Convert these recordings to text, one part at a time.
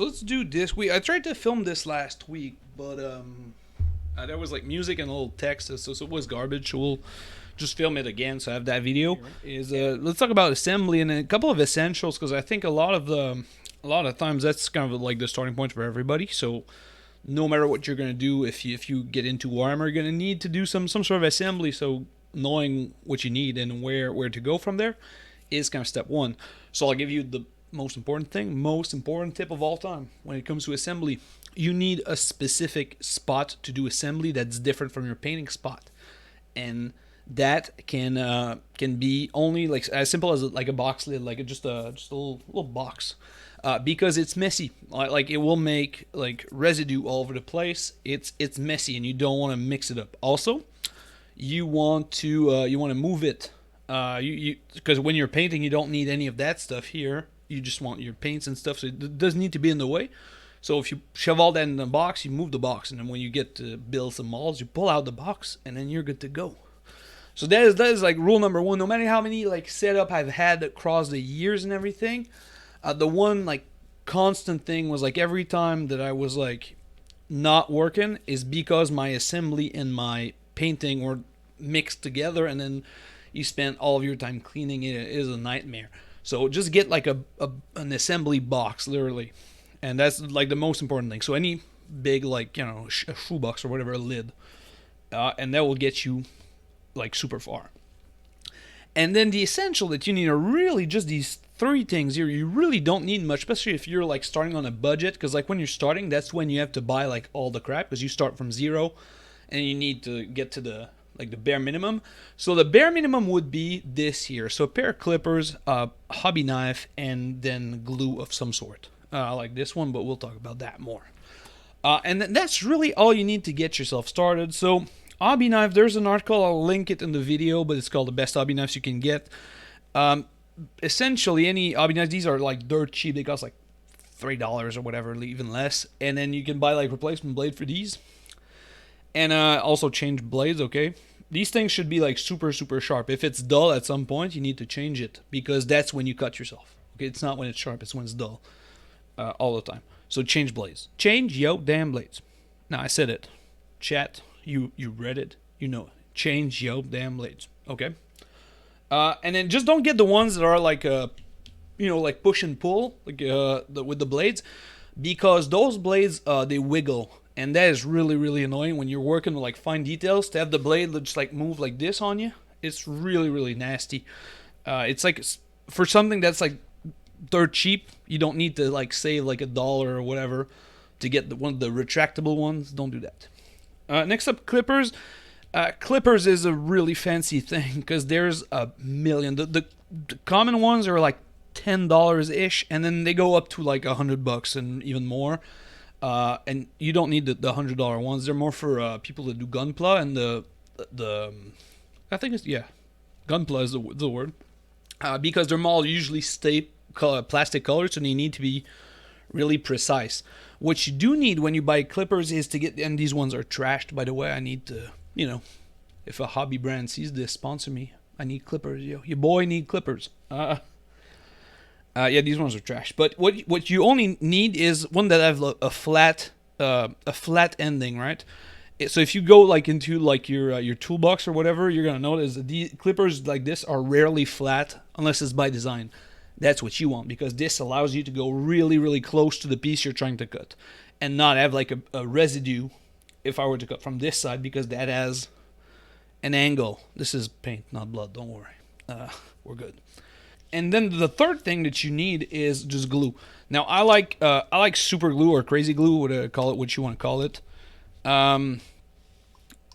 So let's do this week. I tried to film this last week, but there was like music and a little text, so it was garbage. So we'll just film it again. So I have that video. Is let's talk about assembly and a couple of essentials because I think a lot of times that's kind of like the starting point for everybody. So no matter what you're gonna do, if you get into Warhammer, you're gonna need to do some sort of assembly. So knowing what you need and where to go from there is kind of step one. So I'll give you the most important thing, most important tip of all time when it comes to assembly. You need a specific spot to do assembly that's different from your painting spot, and that can be only like as simple as like a box lid, like just a little box, because it's messy. Like it will make like residue all over the place. It's messy, and you don't want to mix it up. Also, you want to move it. You because when you're painting, you don't need any of that stuff here. You just want your paints and stuff, so it doesn't need to be in the way. So if you shove all that in the box, you move the box, and then when you get to build some molds, you pull out the box, and then you're good to go. So that is like rule number one. No matter how many like setup I've had across the years and everything, the one like constant thing was like every time that I was like not working is because my assembly and my painting were mixed together, and then you spend all of your time cleaning it. It is a nightmare. So just get like an assembly box, literally, and that's like the most important thing. So any big like a shoebox or whatever, a lid, and that will get you like super far. And then the essential that you need are really just these three things here. You really don't need much, especially if you're like starting on a budget, because like when you're starting, that's when you have to buy like all the crap because you start from zero, and you need to get to the like the bare minimum. So the bare minimum would be this here. So a pair of clippers, a hobby knife, and then glue of some sort. I like this one, but we'll talk about that more. And that's really all you need to get yourself started. So hobby knife, there's an article, I'll link it in the video, but it's called The Best Hobby Knives You Can Get. Essentially, any hobby knives, these are like dirt cheap. They cost like $3 or whatever, even less. And then you can buy like replacement blade for these. And also change blades, okay? These things should be like super, super sharp. If it's dull at some point, you need to change it because that's when you cut yourself. Okay, it's not when it's sharp, it's when it's dull all the time. So change blades. Change yo damn blades. Now I said it. Chat, you read it, you know it. Change yo damn blades. Okay? And then just don't get the ones that are like, like push and pull like with the blades, because those blades, they wiggle. And that is really, really annoying when you're working with like fine details. To have the blade just like move like this on you, it's really, really nasty. It's like for something that's like dirt cheap, you don't need to like save like $1 or whatever to get one of the retractable ones. Don't do that. Next up, clippers. Clippers is a really fancy thing because there's a million. The common ones are like $10 ish, and then they go up to like $100 and even more. And you don't need the $100 ones. They're more for people that do gunpla, and the I think it's gunpla is the word, because they're all usually plastic colors, so they need to be really precise. What you do need when you buy clippers is to get, and these ones are trashed, by the way. I need to, if a hobby brand sees this, sponsor me. I need clippers, yo. Your boy need clippers. These ones are trash. But what you only need is one that have a flat ending, right? So if you go like into like your toolbox or whatever, you're gonna notice that the clippers like this are rarely flat unless it's by design. That's what you want, because this allows you to go really, really close to the piece you're trying to cut, and not have like a residue. If I were to cut from this side, because that has an angle. This is paint, not blood. Don't worry, we're good. And then the third thing that you need is just glue. Now I like super glue or crazy glue, what you want to call it.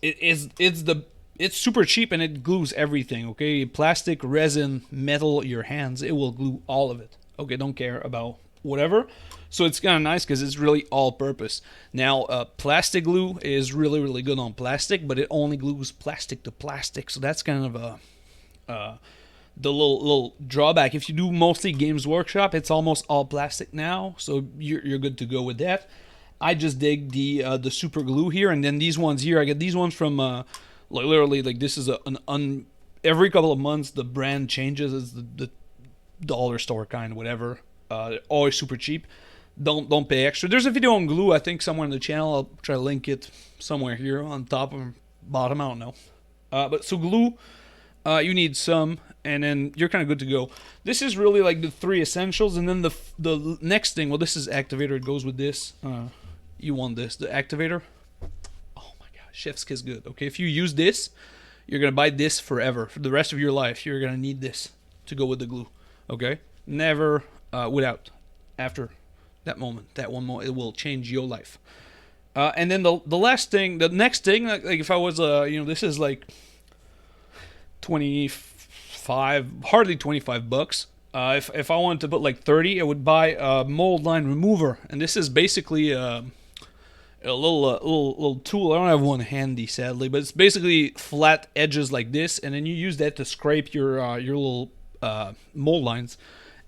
It's super cheap and it glues everything. Okay, plastic, resin, metal, your hands, it will glue all of it. Okay, don't care about whatever. So it's kind of nice because it's really all purpose. Now plastic glue is really, really good on plastic, but it only glues plastic to plastic. So that's kind of the little drawback. If you do mostly Games Workshop, it's almost all plastic now, so you're good to go with that. I just dig the super glue here, and then these ones here, I get these ones from like literally like this is every couple of months the brand changes. It's the dollar store kind, whatever. They're always super cheap. Don't pay extra. There's a video on glue, I think, somewhere in the channel. I'll try to link it somewhere here on top or bottom. I don't know. But so glue, you need some, and then you're kind of good to go. This is really like the three essentials, and then the next thing. Well, this is activator. It goes with this. You want this, the activator. Oh my god, chef's kiss good. Okay, if you use this, you're gonna buy this forever for the rest of your life. You're gonna need this to go with the glue. Okay, never without. After that moment, that one moment, it will change your life. And then the last thing, the next thing, like if I was this is like 25, hardly $25. If I wanted to put like 30, I would buy a mold line remover, and this is basically a little tool. I don't have one handy, sadly, but it's basically flat edges like this, and then you use that to scrape your little mold lines.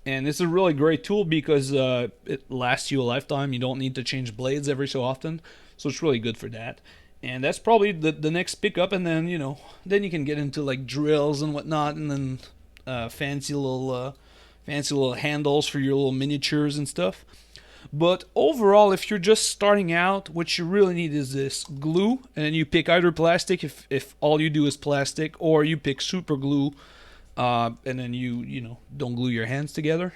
And it's a really great tool because it lasts you a lifetime. You don't need to change blades every so often, so it's really good for that. And that's probably the next pickup, and then then you can get into like drills and whatnot, and then fancy little handles for your little miniatures and stuff. But overall, if you're just starting out, what you really need is this glue, and then you pick either plastic if all you do is plastic, or you pick super glue, and then you don't glue your hands together.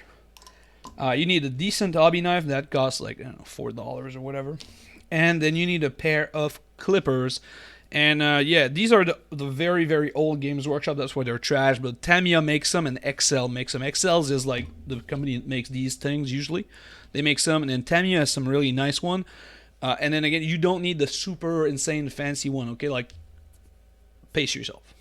You need a decent hobby knife that costs like $4 or whatever, and then you need a pair of clippers. And yeah, these are the very, very old Games Workshop. That's why they're trash. But Tamiya makes them, and Excel makes them. Excel's is like the company that makes these things usually. They make some, and then Tamiya has some really nice one. And then again, you don't need the super insane fancy one. Okay, like pace yourself.